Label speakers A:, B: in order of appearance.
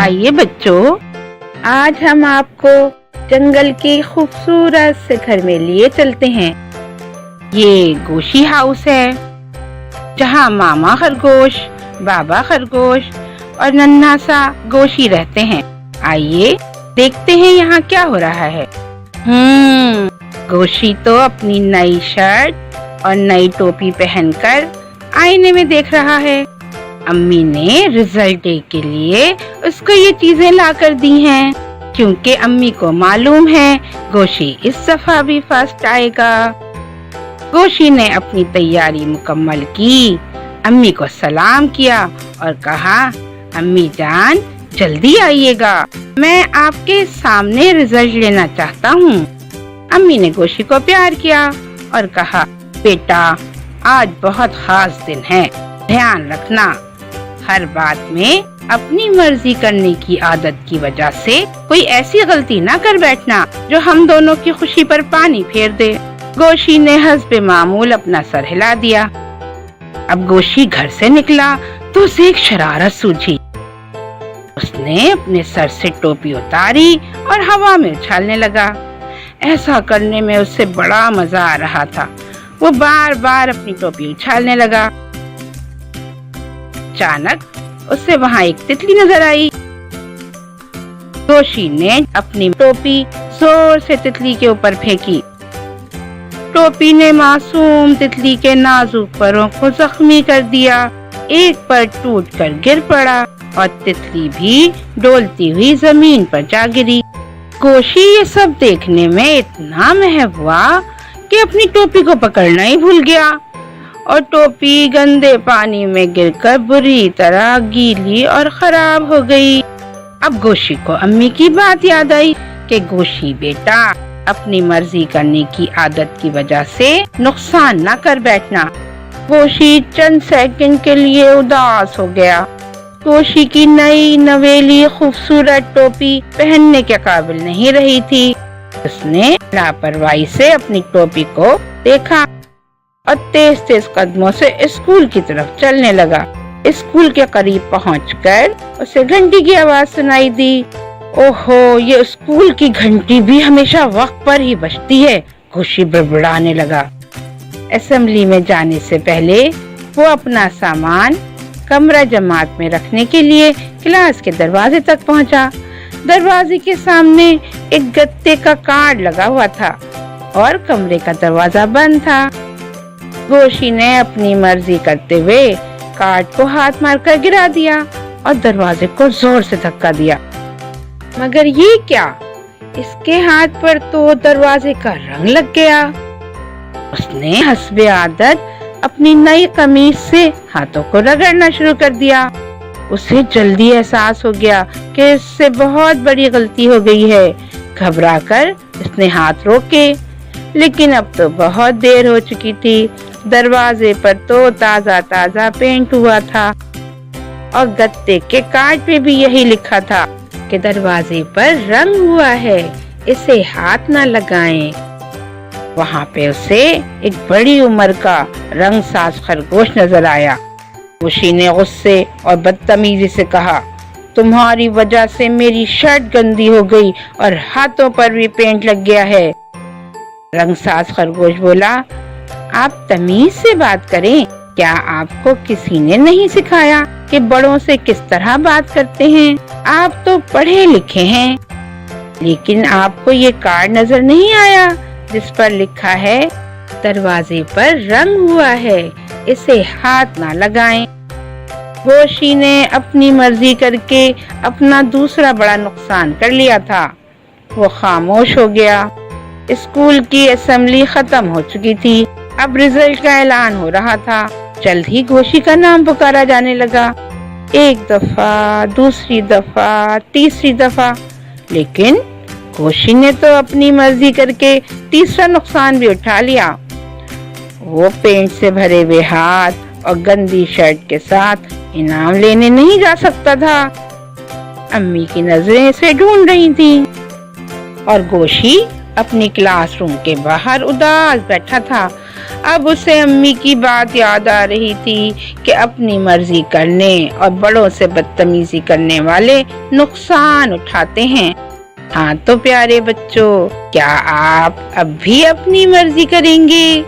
A: آئیے بچوں، آج ہم آپ کو جنگل کے خوبصورت سے گھر میں لیے چلتے ہیں۔ یہ گوشی ہاؤس ہے، جہاں ماما خرگوش، بابا خرگوش اور ننھا سا گوشی رہتے ہیں۔ آئیے دیکھتے ہیں یہاں کیا ہو رہا ہے۔ گوشی تو اپنی نئی شرٹ اور نئی ٹوپی پہن کر آئینے میں دیکھ رہا ہے۔ امی نے رزلٹ ڈے کے لیے اس کو یہ چیزیں لا کر دی ہیں، کیونکہ امی کو معلوم ہے گوشی اس دفعہ بھی فرسٹ آئے گا۔ گوشی نے اپنی تیاری مکمل کی، امی کو سلام کیا اور کہا، امی جان جلدی آئیے گا، میں آپ کے سامنے رزلٹ لینا چاہتا ہوں۔ امی نے گوشی کو پیار کیا اور کہا، بیٹا آج بہت خاص دن ہے، دھیان رکھنا، ہر بات میں اپنی مرضی کرنے کی عادت کی وجہ سے کوئی ایسی غلطی نہ کر بیٹھنا جو ہم دونوں کی خوشی پر پانی پھیر دے۔ گوشی نے حسب معمول اپنا سر ہلا دیا۔ اب گوشی گھر سے نکلا تو اسے ایک شرارت سوجھی۔ اس نے اپنے سر سے ٹوپی اتاری اور ہوا میں اچھالنے لگا۔ ایسا کرنے میں اسے بڑا مزہ آ رہا تھا۔ وہ بار بار اپنی ٹوپی اچھالنے لگا۔ اچانک اسے وہاں ایک تتلی نظر آئی۔ گوشی نے اپنی ٹوپی زور سے تتلی کے اوپر پھینکی۔ ٹوپی نے معصوم تتلی کے نازک پروں کو زخمی کر دیا۔ ایک پر ٹوٹ کر گر پڑا اور تتلی بھی ڈولتی ہوئی زمین پر جا گری۔ گوشی یہ سب دیکھنے میں اتنا محو ہوا کہ اپنی ٹوپی کو پکڑنا ہی بھول گیا اور ٹوپی گندے پانی میں گر کر بری طرح گیلی اور خراب ہو گئی۔ اب گوشی کو امی کی بات یاد آئی کہ گوشی بیٹا اپنی مرضی کرنے کی عادت کی وجہ سے نقصان نہ کر بیٹھنا۔ گوشی چند سیکنڈ کے لیے اداس ہو گیا۔ گوشی کی نئی نویلی خوبصورت ٹوپی پہننے کے قابل نہیں رہی تھی۔ اس نے لاپرواہی سے اپنی ٹوپی کو دیکھا اور تیز تیز قدموں سے اسکول کی طرف چلنے لگا۔ اسکول کے قریب پہنچ کر اسے گھنٹی کی آواز سنائی دی۔ اوہو، یہ اسکول کی گھنٹی بھی ہمیشہ وقت پر ہی بجتی ہے، گوشی بڑبڑانے لگا۔ اسمبلی میں جانے سے پہلے وہ اپنا سامان کمرہ جماعت میں رکھنے کے لیے کلاس کے دروازے تک پہنچا۔ دروازے کے سامنے ایک گتے کا کارڈ لگا ہوا تھا اور کمرے کا دروازہ بند تھا۔ گوشی نے اپنی مرضی کرتے ہوئے کارڈ کو ہاتھ مار کر گرا دیا اور دروازے کو زور سے دھکا دیا۔ مگر یہ کیا؟ اس کے ہاتھ پر تو دروازے کا رنگ لگ گیا۔ اس نے حسب عادت اپنی نئی قمیص سے ہاتھوں کو رگڑنا شروع کر دیا۔ اسے جلدی احساس ہو گیا کہ اس سے بہت بڑی غلطی ہو گئی ہے۔ گھبرا کر اس نے ہاتھ روکے، لیکن اب تو بہت دیر ہو چکی تھی۔ دروازے پر تو تازہ تازہ پینٹ ہوا تھا اور گتے کے کارڈ پہ بھی یہی لکھا تھا کہ دروازے پر رنگ ہوا ہے، اسے ہاتھ نہ لگائیں۔ وہاں پہ اسے ایک بڑی عمر کا رنگ ساز خرگوش نظر آیا۔ گوشی نے غصے اور بدتمیزی سے کہا، تمہاری وجہ سے میری شرٹ گندی ہو گئی اور ہاتھوں پر بھی پینٹ لگ گیا ہے۔ رنگ ساز خرگوش بولا، آپ تمیز سے بات کریں، کیا آپ کو کسی نے نہیں سکھایا کہ بڑوں سے کس طرح بات کرتے ہیں؟ آپ تو پڑھے لکھے ہیں، لیکن آپ کو یہ کارڈ نظر نہیں آیا جس پر لکھا ہے دروازے پر رنگ ہوا ہے، اسے ہاتھ نہ لگائیں۔ گوشی نے اپنی مرضی کر کے اپنا دوسرا بڑا نقصان کر لیا تھا۔ وہ خاموش ہو گیا۔ اسکول کی اسمبلی ختم ہو چکی تھی۔ اب رزلٹ کا اعلان ہو رہا تھا۔ جلد ہی گوشی کا نام پکارا جانے لگا، ایک دفعہ، دوسری دفعہ، تیسری دفعہ، لیکن گوشی نے تو اپنی مرضی کر کے تیسرا نقصان بھی اٹھا لیا۔ وہ پینٹ سے بھرے ہوئے ہاتھ اور گندی شرٹ کے ساتھ انعام لینے نہیں جا سکتا تھا۔ امی کی نظریں اسے ڈھونڈ رہی تھیں اور گوشی اپنی کلاس روم کے باہر اداس بیٹھا تھا۔ اب اسے امی کی بات یاد آ رہی تھی کہ اپنی مرضی کرنے اور بڑوں سے بدتمیزی کرنے والے نقصان اٹھاتے ہیں۔ ہاں تو پیارے بچوں، کیا آپ اب بھی اپنی مرضی کریں گے؟